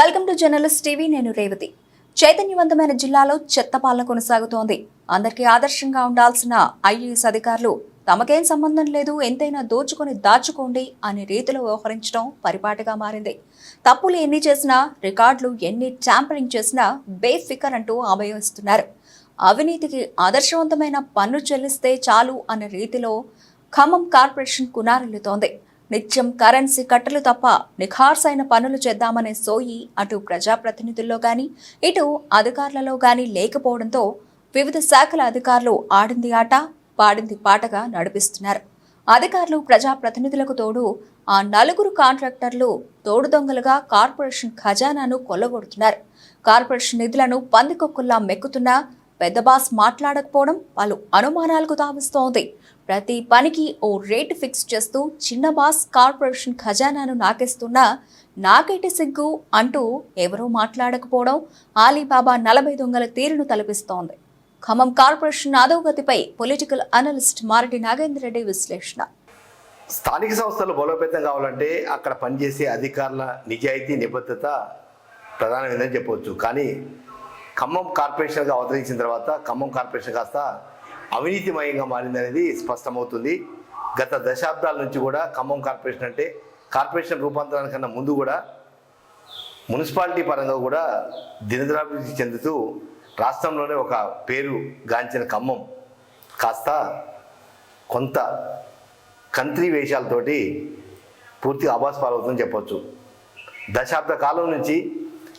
Welcome to journalist TV. నేను రేవతి. చైతన్యవంతమైన జిల్లాలో చెత్త పాలన కొనసాగుతోంది. అందరికీ ఆదర్శంగా ఉండాల్సిన ఐఏఎస్ అధికారులు తమకేం సంబంధం లేదు, ఎంతైనా దోచుకొని దాచుకోండి అనే రీతిలో వ్యవహరించడం పరిపాటిగా మారింది. తప్పులు ఎన్ని చేసినా, రికార్డులు ఎన్ని ట్యాంపరింగ్ చేసినా బేఫికర్ అంటూ అభయమిస్తున్నారు. అవినీతికి ఆదర్శవంతమైన పన్ను చెల్లిస్తే చాలు అనే రీతిలో ఖమ్మం కార్పొరేషన్ కునారిల్లుతోంది. నిత్యం కరెన్సీ కట్టలు తప్ప నిఖార్సైన పనులు చేద్దామనే సోయి అటు ప్రజాప్రతినిధుల్లో గాని ఇటు అధికారులలో గాని లేకపోవడంతో వివిధ శాఖల అధికారులు ఆడింది ఆట పాడింది పాటగా నడిపిస్తున్నారు. అధికారులు ప్రజాప్రతినిధులకు తోడు ఆ నలుగురు కాంట్రాక్టర్లు తోడు దొంగలుగా కార్పొరేషన్ ఖజానాను కొల్లగొడుతున్నారు. కార్పొరేషన్ నిధులను పందికొక్కుల్లా మెక్కుతున్నా పెద్ద బాస్ మాట్లాడకపోవడం పలు అనుమానాలకు తావిస్తోంది. ప్రతి పనికి ఓ రేటు ఫిక్స్ చేస్తూ చిన్న బాస్ కార్పొరేషన్ ఖజానాను నాకేస్తున్నా నాకేటి సిగ్గు అంటూ ఎవరూ మాట్లాడకపోవడం ఆలీబాబా 40 దొంగల తీరును తలపిస్తోంది. ఖమ్మం కార్పొరేషన్ అధోగతిపై పొలిటికల్ అనలిస్ట్ మారెడ్డి నాగేంద్ర రెడ్డి విశ్లేషణ. స్థానిక సంస్థలు బలోపేతం కావాలంటే అక్కడ పనిచేసే అధికారుల నిజాయితీ నిబద్ధత ప్రధానమైందని చెప్పవచ్చు. కానీ ఖమ్మం కార్పొరేషన్గా అవతరించిన తర్వాత ఖమ్మం కార్పొరేషన్ కాస్త అవినీతిమయంగా మారిందనేది స్పష్టమవుతుంది. గత దశాబ్దాల నుంచి కూడా ఖమ్మం కార్పొరేషన్ అంటే కార్పొరేషన్ రూపాంతరానికన్నా ముందు కూడా మున్సిపాలిటీ పరంగా కూడా దినదినాభివృద్ధి చెందుతూ రాష్ట్రంలోనే ఒక పేరు గాంచిన ఖమ్మం కాస్త కొంత కంత్రి వేషాలతోటి పూర్తిగా అభాస్పాలవుతుందని చెప్పవచ్చు. దశాబ్ద కాలం నుంచి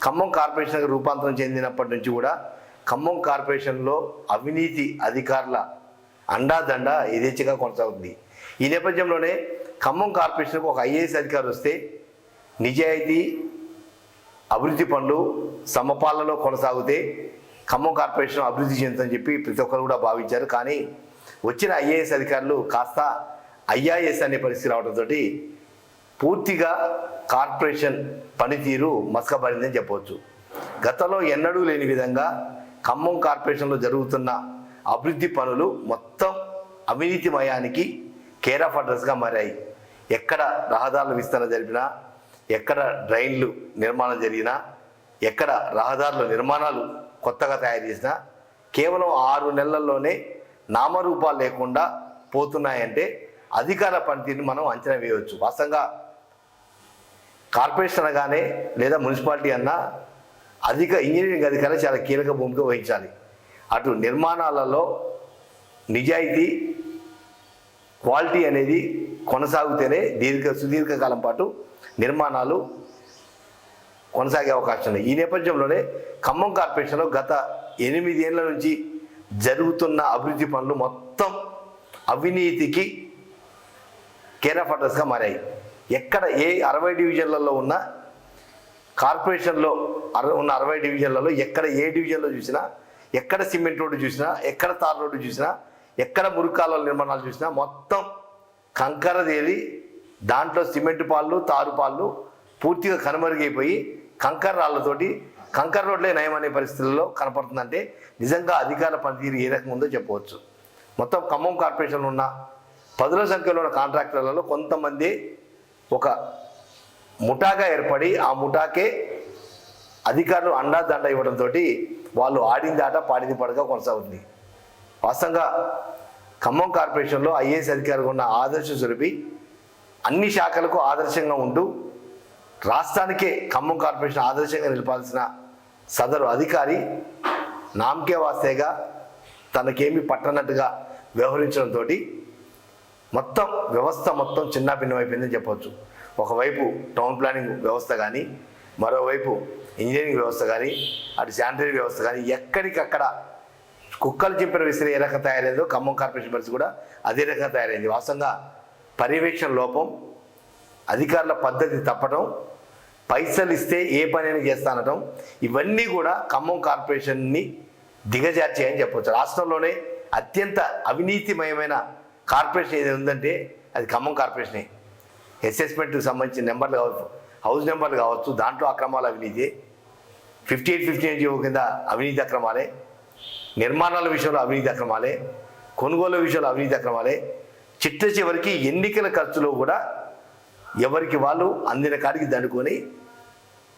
ఖమ్మం కార్పొరేషన్కి రూపాంతరం చెందినప్పటి నుంచి కూడా ఖమ్మం కార్పొరేషన్లో అవినీతి అధికారుల అండాదండ యథేచ్ఛగా కొనసాగుతుంది. ఈ నేపథ్యంలోనే ఖమ్మం కార్పొరేషన్కు ఒక ఐఏఎస్ అధికారి వస్తే నిజాయితీ అభివృద్ధి పనులు సమపాలలో కొనసాగితే ఖమ్మం కార్పొరేషన్ అభివృద్ధి చెందుతుందని చెప్పి ప్రతి ఒక్కరు కూడా భావించారు. కానీ వచ్చిన ఐఏఎస్ అధికారులు కాస్త ఐఆర్ఎస్ అనే పరిస్థితి రావడంతో పూర్తిగా కార్పొరేషన్ పనితీరు మసకబడిందని చెప్పవచ్చు. గతంలో ఎన్నడూ లేని విధంగా ఖమ్మం కార్పొరేషన్లో జరుగుతున్న అభివృద్ధి పనులు మొత్తం అవినీతిమయానికి కేర్ ఆఫ్ అడ్రస్గా మారాయి. ఎక్కడ రహదారుల విస్తరణ జరిపినా, ఎక్కడ డ్రైన్లు నిర్మాణం జరిగినా, ఎక్కడ రహదారుల నిర్మాణాలు కొత్తగా తయారు చేసినా కేవలం 6 నెలల్లోనే నామరూపాలు లేకుండా పోతున్నాయంటే అధికార పనితీరుని మనం అంచనా వేయవచ్చు. వాస్తవంగా కార్పొరేషన్ అనగానే లేదా మున్సిపాలిటీ అన్నా ఇంజనీరింగ్ అధికారులు చాలా కీలక భూమిక వహించాలి. అటు నిర్మాణాలలో నిజాయితీ క్వాలిటీ అనేది కొనసాగితేనే సుదీర్ఘకాలం పాటు నిర్మాణాలు కొనసాగే అవకాశం ఉంది. ఈ నేపథ్యంలోనే ఖమ్మం కార్పొరేషన్లో గత 8 ఏళ్ల నుంచి జరుగుతున్న అభివృద్ధి పనులు మొత్తం అవినీతికి కేర్ ఆఫ్ అడ్రస్గా మారాయి. ఎక్కడ ఏ 60 డివిజన్లలో ఉన్న కార్పొరేషన్లో ఉన్న 60 డివిజన్లలో ఎక్కడ ఏ డివిజన్లో చూసినా, ఎక్కడ సిమెంట్ రోడ్డు చూసినా, ఎక్కడ తార్ రోడ్డు చూసినా, ఎక్కడ మురికాల నిర్మాణాలు చూసినా మొత్తం కంకర తేలి దాంట్లో సిమెంట్ పాళ్ళు తారు పాళ్ళు పూర్తిగా కనుమరుగైపోయి కంకర రాళ్లతోటి కంకర రోడ్లే నయం అనే పరిస్థితుల్లో కనపడుతుందంటే నిజంగా అధికార పనితీరు ఏ రకంగా ఉందో చెప్పవచ్చు. మొత్తం ఖమ్మం కార్పొరేషన్లో ఉన్న 10ల సంఖ్యలో ఉన్న కాంట్రాక్టర్లలో కొంతమంది ఒక ముఠాగా ఏర్పడి ఆ ముఠాకే అధికారులు అండాదండ ఇవ్వడంతో వాళ్ళు ఆడింది ఆట పాడింది పాటగా కొనసాగుతుంది. వాస్తవంగా ఖమ్మం కార్పొరేషన్లో ఐఏఎస్ అధికారులు ఉన్న ఆదర్శ స్వరూపి అన్ని శాఖలకు ఆదర్శంగా ఉంటూ రాష్ట్రానికే ఖమ్మం కార్పొరేషన్ ఆదర్శంగా నిలపాల్సిన సదరు అధికారి నామకే వాస్తేగా తనకేమీ పట్టనట్టుగా వ్యవహరించడంతో మొత్తం వ్యవస్థ మొత్తం చిన్నాభిన్నమైపోయిందని చెప్పవచ్చు. ఒకవైపు టౌన్ ప్లానింగ్ వ్యవస్థ కానీ, మరోవైపు ఇంజనీరింగ్ వ్యవస్థ కానీ, అటు శానిటరీ వ్యవస్థ కానీ ఎక్కడికక్కడ కుక్కలు చింపిన విసిరి ఏ రకంగా తయారైందో ఖమ్మం కార్పొరేషన్ పరిస్థితి కూడా అదే రకంగా తయారైంది. వాస్తవంగా పర్యవేక్షణ లోపం, అధికారుల పద్ధతి తప్పటం, పైసలు ఇస్తే ఏ పనైనా చేస్తానటం, ఇవన్నీ కూడా ఖమ్మం కార్పొరేషన్ని దిగజార్చాయని చెప్పవచ్చు. రాష్ట్రంలోనే అత్యంత అవినీతిమయమైన కార్పొరేషన్ ఏది ఉందంటే అది ఖమ్మం కార్పొరేషనే. అసెస్మెంట్కి సంబంధించిన నెంబర్లు కావచ్చు, హౌస్ నెంబర్లు కావచ్చు, దాంట్లో అక్రమాలు అవినీతి, 5859 జీవో కింద అవినీతి అక్రమాలే, నిర్మాణాల విషయంలో అవినీతి అక్రమాలే, కొనుగోలు విషయంలో అవినీతి అక్రమాలే, చివరికి ఎన్నికల ఖర్చులో కూడా ఎవరికి వాళ్ళు అందిన కాడికి దండుకొని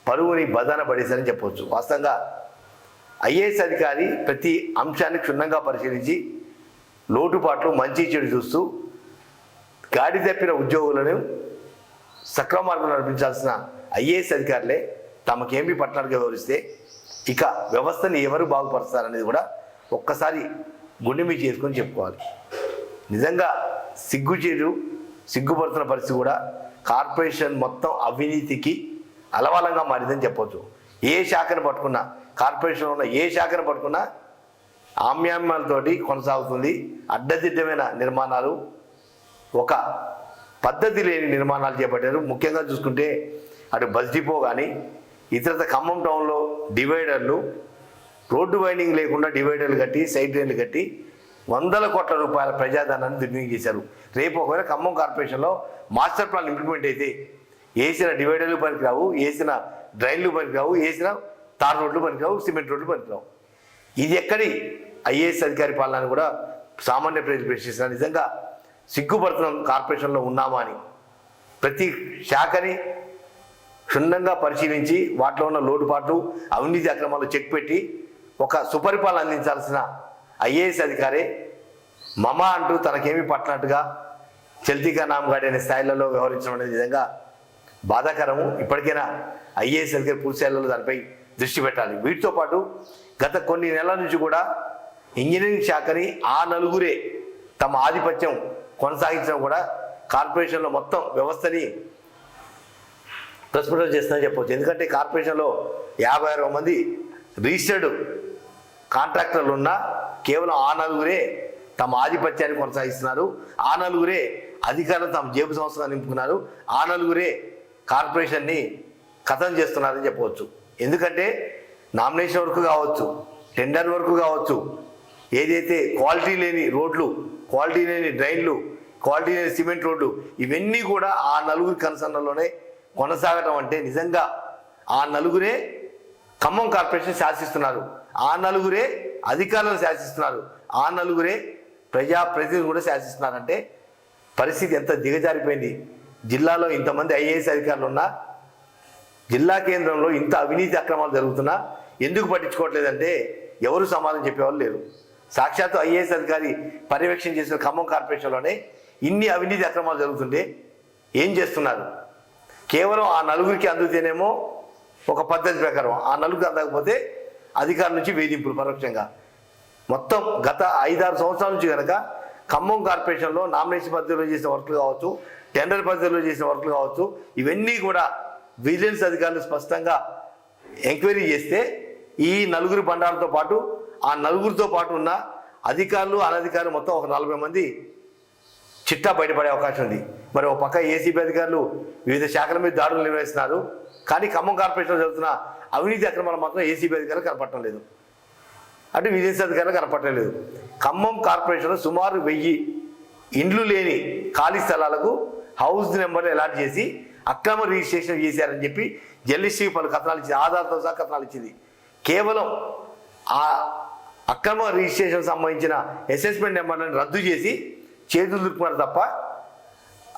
పరువుని బదాన పడేశారని చెప్పవచ్చు. వాస్తవంగా ఐఏఎస్ అధికారి ప్రతి అంశాన్ని క్షుణ్ణంగా పరిశీలించి లోటుపాట్లు మంచి చెడు చూస్తూ గాడి తప్పిన ఉద్యోగులను సక్రమ మార్గంలో నడిపించాల్సిన ఐఏఎస్ అధికారులే తమకేమీ పట్టణాలుగా వివరిస్తే ఇక వ్యవస్థని ఎవరు బాగుపరుస్తారనేది కూడా ఒక్కసారి గుండె మీద చేసుకొని చెప్పుకోవాలి. నిజంగా సిగ్గుపడుతున్న పరిస్థితి కూడా కార్పొరేషన్ మొత్తం అవినీతికి అలవాలంగా మారిందని చెప్పవచ్చు. ఏ శాఖను పట్టుకున్నా, కార్పొరేషన్లో ఉన్న ఏ శాఖను పట్టుకున్నా ఆమ్యామ్యాలతోటి కొనసాగుతుంది. అడ్డదిడ్డమైన నిర్మాణాలు, ఒక పద్ధతి లేని నిర్మాణాలు చేపట్టారు. ముఖ్యంగా చూసుకుంటే అటు బస్ డిపో కానీ ఇతరత ఖమ్మం టౌన్లో డివైడర్లు, రోడ్డు వైండింగ్ లేకుండా డివైడర్లు కట్టి సైడ్ రైన్లు కట్టి వందల కోట్ల రూపాయల ప్రజాధనాన్ని దుర్వినియోగం చేశారు. రేపు ఒకవేళ ఖమ్మం కార్పొరేషన్లో మాస్టర్ ప్లాన్ ఇంప్లిమెంట్ అయితే వేసిన డివైడర్లు పనికిరావు, వేసిన డ్రైన్లు పనికిరావు, వేసిన తార్ రోడ్లు పనికిరావు, సిమెంట్ రోడ్లు పనికిరావు. ఇది ఎక్కడి ఐఏఎస్ అధికారి పాలన కూడా సామాన్య ప్రజలు ప్రశ్నిస్తున్నారు. నిజంగా సిగ్గుపడుతున్నాం కార్పొరేషన్లో ఉన్నామా అని. ప్రతి శాఖని క్షుణ్ణంగా పరిశీలించి వాటిలో ఉన్న లోటుపాట్లు, అవినీతి అక్రమాలు చెక్ పెట్టి ఒక సుపరిపాలన అందించాల్సిన ఐఏఎస్ అధికారే మమ అంటూ తనకేమీ పట్టినట్టుగా చల్తీకా నామగాడి అనే స్థాయిలలో వ్యవహరించడం అనేది నిజంగా బాధాకరము. ఇప్పటికైనా ఐఏఎస్ అధికారి పూర్తి స్థాయిలో దానిపై దృష్టి పెట్టాలి. వీటితో పాటు గత కొన్ని నెలల నుంచి కూడా ఇంజనీరింగ్ శాఖని ఆ నలుగురే తమ ఆధిపత్యం కొనసాగించడం కూడా కార్పొరేషన్లో మొత్తం వ్యవస్థని ప్రస్ఫుటం చేస్తుందని చెప్పవచ్చు. ఎందుకంటే కార్పొరేషన్లో 56 మంది రిజిస్టర్డ్ కాంట్రాక్టర్లు ఉన్నా కేవలం ఆ నలుగురే తమ ఆధిపత్యాన్ని కొనసాగిస్తున్నారు. ఆ నలుగురే అధికారులు తమ జేబు సంస్థగా నింపుకున్నారు. ఆ నలుగురే కార్పొరేషన్ని ఖతం చేస్తున్నారని చెప్పవచ్చు. ఎందుకంటే నామినేషన్ వరకు కావచ్చు, టెండర్ వరకు కావచ్చు, ఏదైతే క్వాలిటీ లేని రోడ్లు, క్వాలిటీ లేని డ్రైన్లు, క్వాలిటీ లేని సిమెంట్ రోడ్లు, ఇవన్నీ కూడా ఆ నలుగురి కన్సర్న్లోనే కొనసాగటం అంటే నిజంగా ఆ నలుగురే ఖమ్మం కార్పొరేషన్ శాసిస్తున్నారు. ఆ నలుగురే అధికారులను శాసిస్తున్నారు. ఆ నలుగురే ప్రజాప్రతినిధులు కూడా శాసిస్తున్నారంటే పరిస్థితి ఎంత దిగజారిపోయింది. జిల్లాలో ఇంతమంది ఐఏఎస్ అధికారులు ఉన్నా, జిల్లా కేంద్రంలో ఇంత అవినీతి అక్రమాలు జరుగుతున్నా ఎందుకు పట్టించుకోవట్లేదంటే ఎవరు సమాధానం చెప్పేవాళ్ళు లేరు. సాక్షాత్తు ఐఏఎస్ అధికారి పర్యవేక్షణ చేసిన ఖమ్మం కార్పొరేషన్లోనే ఇన్ని అవినీతి అక్రమాలు జరుగుతుంటే ఏం చేస్తున్నారు? కేవలం ఆ నలుగురికి అందుతేనేమో ఒక పద్ధతి ప్రకారం, ఆ నలుగురికి అందకపోతే అధికారుల నుంచి వేధింపులు పరోక్షంగా. మొత్తం గత 5-6 సంవత్సరాల నుంచి కనుక ఖమ్మం కార్పొరేషన్లో నామినేషన్ పద్ధతిలో చేసిన వర్క్లు కావచ్చు, టెండర్ పద్ధతిలో చేసిన వర్క్లు కావచ్చు, ఇవన్నీ కూడా విజిలెన్స్ అధికారులు స్పష్టంగా ఎంక్వైరీ చేస్తే ఈ నలుగురు బండాలతో పాటు ఆ నలుగురితో పాటు ఉన్న అధికారులు, అనధికారులు మొత్తం ఒక 40 మంది చిట్టా బయటపడే అవకాశం ఉంది. మరి ఒక పక్క ఏసీబీ అధికారులు వివిధ శాఖల మీద దాడులు నిర్వహిస్తున్నారు. కానీ ఖమ్మం కార్పొరేషన్లో జరుగుతున్న అవినీతి అక్రమాలు మాత్రం ఏసీబీ అధికారులు కనపడటం లేదు, అటు విజిలెన్స్ అధికారులు కనపడటం లేదు. ఖమ్మం కార్పొరేషన్లో సుమారు 1000 ఇండ్లు లేని ఖాళీ స్థలాలకు హౌస్ నెంబర్లు అలాట్ చేసి అక్రమ రిజిస్ట్రేషన్ చేశారని చెప్పి జర్నలిస్ట్కి పలు కథనాలు ఇచ్చింది, ఆధార్తో సహా కథనాలు ఇచ్చింది. కేవలం ఆ అక్రమ రిజిస్ట్రేషన్ సంబంధించిన అసెస్మెంట్ నెంబర్లను రద్దు చేసి చేతులు దుక్కున్నారు తప్ప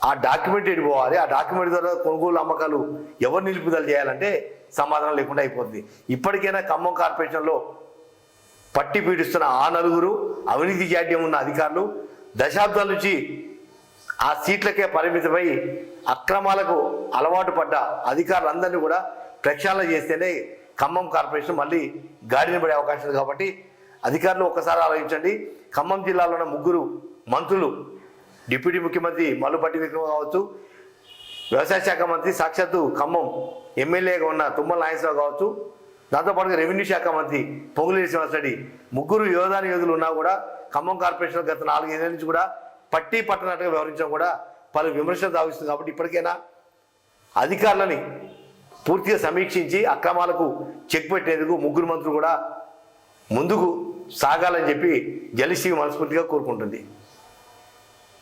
ఆ డాక్యుమెంట్ పోవాలి. ఆ డాక్యుమెంట్ ద్వారా కొనుగోలు అమ్మకాలు ఎవరు నిలుపుదల చేయాలంటే సమాధానం లేకుండా అయిపోతుంది. ఇప్పటికైనా ఖమ్మం కార్పొరేషన్లో పట్టి పీడిస్తున్న ఆ నలుగురు అవినీతి జాడ్యం ఉన్న అధికారులు దశాబ్దాల నుంచి ఆ సీట్లకే పరిమితమై అక్రమాలకు అలవాటు పడ్డ అధికారులందరినీ కూడా ప్రక్షాళన చేస్తేనే ఖమ్మం కార్పొరేషన్ మళ్ళీ గాడిన పడే అవకాశం ఉంది. కాబట్టి అధికారులు ఒక్కసారి ఆలోచించండి. ఖమ్మం జిల్లాలో ఉన్న 3 మంత్రులు, డిప్యూటీ ముఖ్యమంత్రి మల్లుపట్టి విక్రమ కావచ్చు, వ్యవసాయ శాఖ మంత్రి సాక్షాత్తు ఖమ్మం ఎమ్మెల్యేగా ఉన్న తుమ్మల నాగేశ్వరరావు కావచ్చు, దాంతోపాటుగా రెవెన్యూ శాఖ మంత్రి పొంగులేటి శ్రీనివాసరెడ్డి, 3 యోధులు ఉన్నా కూడా ఖమ్మం కార్పొరేషన్ గత 4 ఏళ్ల నుంచి కూడా పట్టి పట్టనట్టుగా వ్యవహరించడం కూడా పలు విమర్శలు తావిస్తుంది. కాబట్టి ఇప్పటికైనా అధికారులని పూర్తిగా సమీక్షించి అక్రమాలకు చెక్ పెట్టేందుకు 3 మంత్రులు కూడా ముందుకు సాగాలని చెప్పి జర్నలిస్ట్కి మనస్ఫూర్తిగా కోరుకుంటుంది.